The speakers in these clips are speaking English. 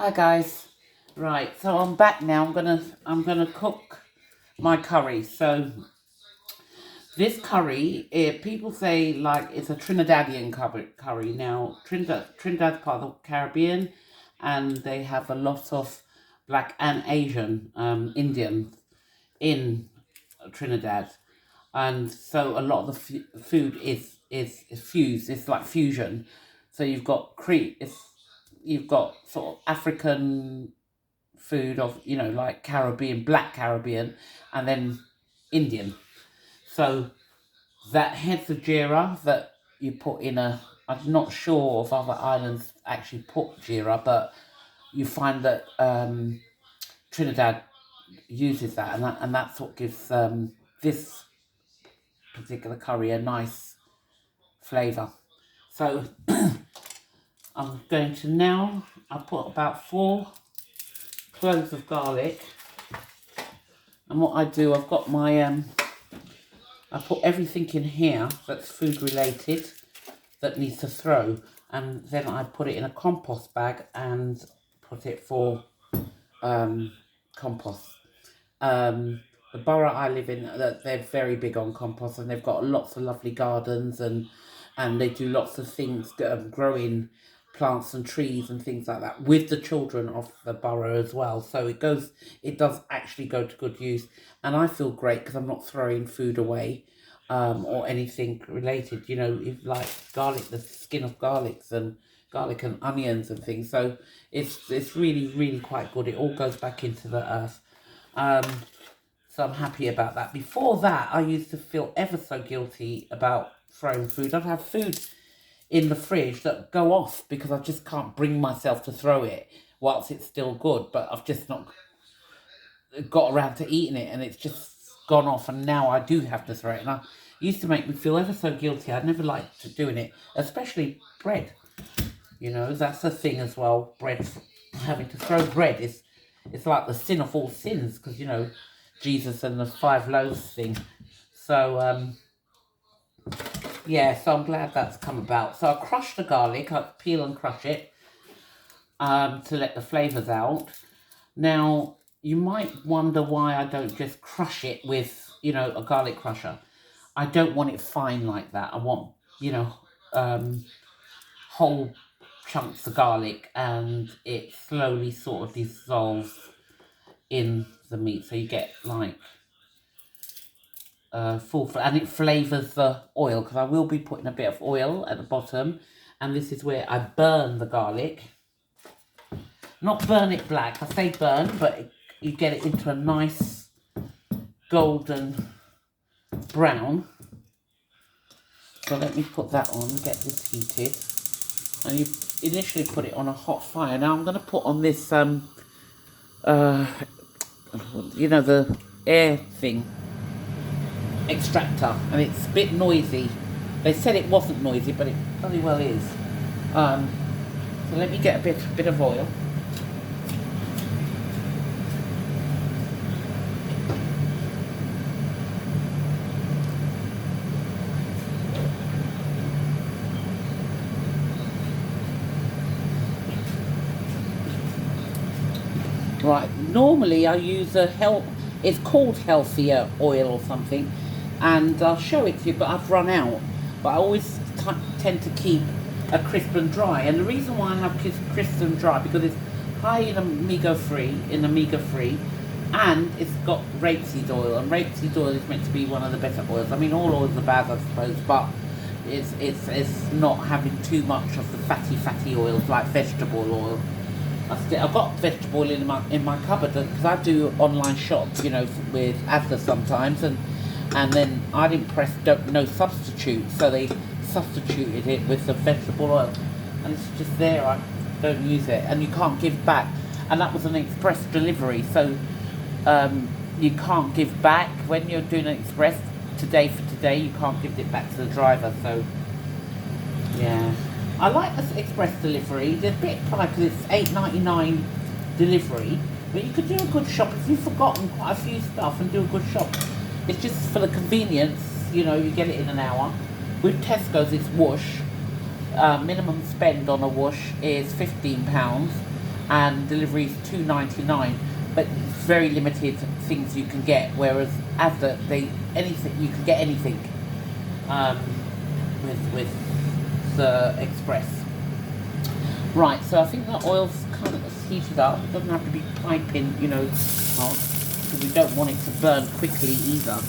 Hi guys. Right, so I'm back now. I'm gonna cook my curry. So this curry, people say like it's a Trinidadian curry. Now Trinidad's part of the Caribbean, and they have a lot of black and Asian Indians in Trinidad, and so a lot of the food is fused. It's like fusion. So you've got you've got sort of African food of like Caribbean, black Caribbean, and then Indian. So that heads of jira that you put in a. I'm not sure if other islands actually put jira, but you find that Trinidad uses that, and that's what gives this particular curry a nice flavour. So I'm going to now. I put about 4 cloves of garlic, and what I do, I've got my I put everything in here that's food related that needs to throw, and then I put it in a compost bag and put it for compost. The borough I live in, they're very big on compost, and they've got lots of lovely gardens, and they do lots of things, growing plants and trees and things like that with the children of the borough as well. So it does actually go to good use, and I feel great because I'm not throwing food away, or anything related. If like garlic, the skin of garlic and onions and things. So it's really quite good. It all goes back into the earth. Um, so I'm happy about that. Before that, I used to feel ever so guilty about throwing food. I'd have food in the fridge that go off because I just can't bring myself to throw it whilst it's still good, but I've just not got around to eating it, and it's just gone off, and now I do have to throw it. And I used to make me feel ever so guilty. I never liked doing it, especially bread. That's the thing as well. Bread, having to throw bread is it's like the sin of all sins, because Jesus and the 5 loaves thing. So yeah, so I'm glad that's come about. So I crush the garlic, I peel and crush it, to let the flavours out. Now, you might wonder why I don't just crush it with, a garlic crusher. I don't want it fine like that. I want, um, whole chunks of garlic, and it slowly sort of dissolves in the meat. So you get like and it flavors the oil, because I will be putting a bit of oil at the bottom, and this is where I burn the garlic. Not burn it black, I say burn, but you get it into a nice golden brown. So let me put that on, get this heated, and you initially put it on a hot fire. Now I'm going to put on this the air thing extractor, and it's a bit noisy. They said it wasn't noisy, but it bloody well is. So let me get a bit of oil. Right, normally I use it's called healthier oil or something, and I'll show it to you, but I've run out. But I always tend to keep a crisp and dry, and the reason why I have crisp and dry, because it's high in omega-3, and it's got rapeseed oil, and rapeseed oil is meant to be one of the better oils. I mean, all oils are bad, I suppose, but it's not having too much of the fatty oils like vegetable oil. I've got vegetable oil in my cupboard, because I do online shop, with Asda sometimes, and then I didn't press no substitute, so they substituted it with the vegetable oil, and it's just there. I don't use it, and you can't give back. And that was an express delivery, so you can't give back when you're doing an express today for today. You can't give it back to the driver. So yeah. I like this express delivery. There's a bit pricey because it's $8.99 delivery, but you could do a good shop if you've forgotten quite a few stuff and do a good shop. It's just for the convenience, you get it in an hour. With Tesco's, it's whoosh. Minimum spend on a whoosh is £15, and delivery is $2.99, but it's very limited things you can get. Whereas Asda, anything you can get anything with the Express. Right, so I think the oil's kind of heated up. It doesn't have to be piping, you know, hot, because we don't want it to burn quickly either.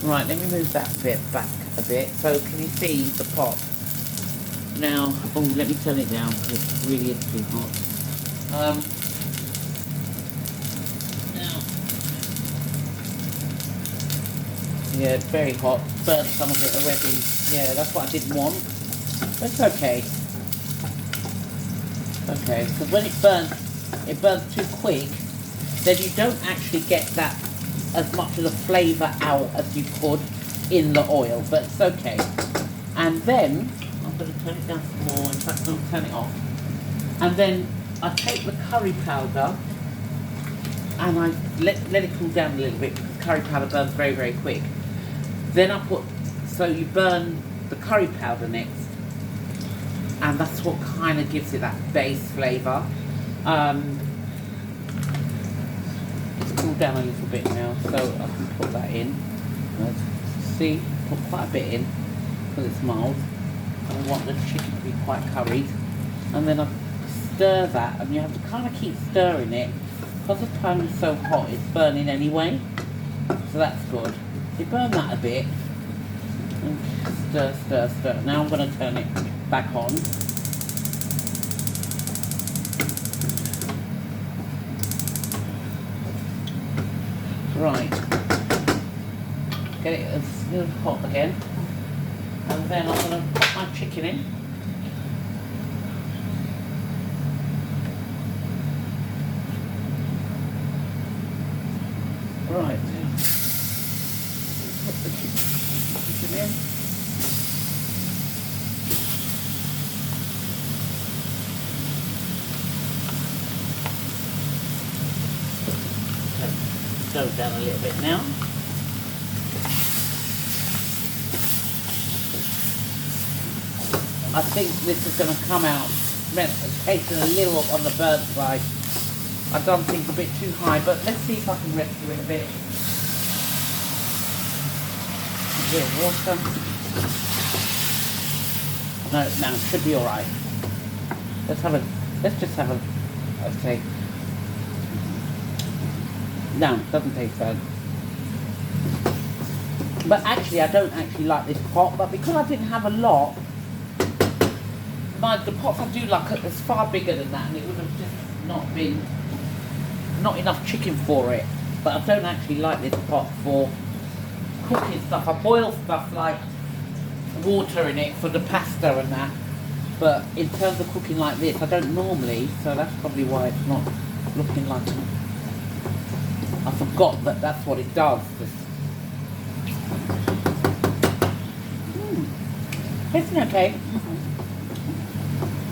Right, let me move that bit back a bit. So can you see the pot? Now, oh, let me turn it down because it really is too hot. Now, yeah, it's very hot. Burnt some of it already. Yeah, that's what I didn't want. But it's okay. Okay, because when it burns too quick, then you don't actually get that as much of the flavour out as you could in the oil, but it's okay. And then I'm going to turn it down some more. In fact, I'll turn it off. And then I take the curry powder and I let it cool down a little bit, because curry powder burns very, very quick. Then I so you burn the curry powder next, and that's what kind of gives it that base flavour. It's cooled down a little bit now, so I can put that in. See, put quite a bit in because it's mild. I want the chicken to be quite curried, and then I stir that, and you have to kind of keep stirring it because the pan is so hot. It's burning anyway, so that's good. You burn that a bit, and stir, stir, stir. Now I'm going to turn it back on. Right, get it a little hot again, and then I'm going to put my chicken in. Right, put the chicken in. Go down a little bit now. I think this is going to come out tasting a little on the burnt side. I've done things a bit too high, but let's see if I can rescue it a bit. A bit of water. No, it should be alright. Let's just have a, okay. No, it doesn't taste bad. But actually, I don't actually like this pot, but because I didn't have a lot, the pots I do like is far bigger than that, and it would have just not enough chicken for it. But I don't actually like this pot for cooking stuff. I boil stuff like water in it for the pasta and that, but in terms of cooking like this, I don't normally, so that's probably why it's not looking like it. I forgot that that's what it does. Tasting okay.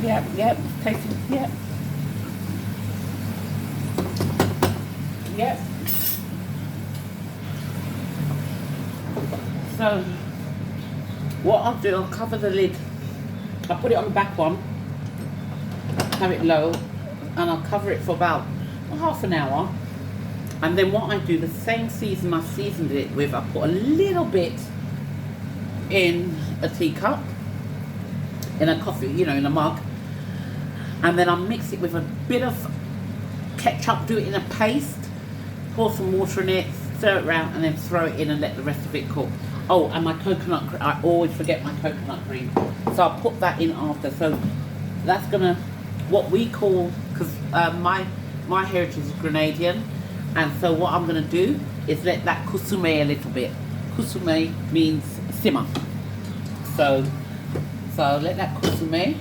Yep, tasting, yep. Yep. So, what I'll do, I'll cover the lid. I'll put it on the back one, have it low, and I'll cover it for about half an hour. And then what I do, the same season I seasoned it with, I put a little bit in a teacup, in a coffee, in a mug. And then I mix it with a bit of ketchup, do it in a paste, pour some water in it, stir it around, and then throw it in and let the rest of it cook. Oh, and my coconut cream, I always forget my coconut cream. So I'll put that in after. So that's gonna, what we call, because my heritage is Grenadian, and so what I'm going to do is let that kusume a little bit. Kusume means simmer. So I'll let that kusume.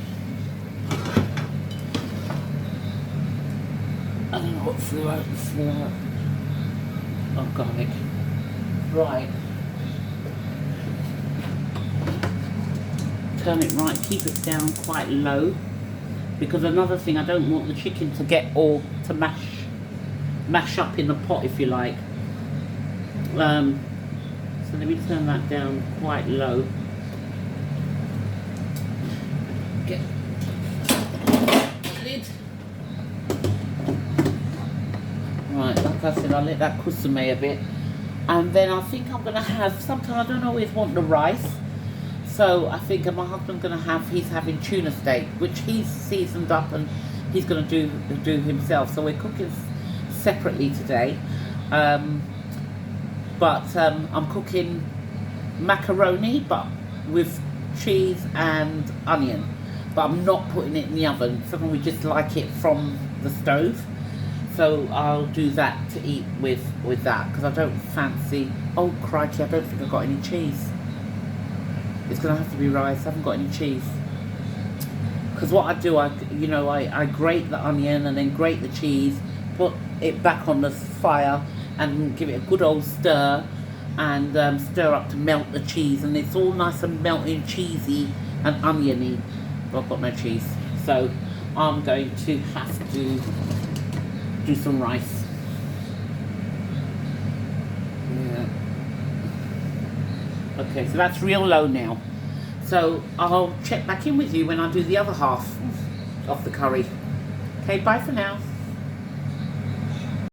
I don't know what flew out. Oh, garlic. Right. Turn it right, keep it down quite low. Because another thing, I don't want the chicken to get all to mash up in the pot, if you like. So let me turn that down quite low. Get a I said, I'll let that kusume a bit. And then I think I'm going to have, sometimes I don't always want the rice. So I think my husband's going to have, he's having tuna steak, which he's seasoned up and he's going to do himself. So we're cooking separately today. I'm cooking macaroni, but with cheese and onion. But I'm not putting it in the oven. Sometimes we just like it from the stove. So I'll do that to eat with that, because I don't fancy, oh crikey, I don't think I've got any cheese. It's going to have to be rice, I haven't got any cheese. Because what I do, I grate the onion and then grate the cheese, put it back on the fire and give it a good old stir, and stir up to melt the cheese, and it's all nice and melting cheesy and oniony. But I've got no cheese. So I'm going to have to do some rice. Yeah. Okay, so that's real low now. So I'll check back in with you when I do the other half of the curry. Okay, bye for now.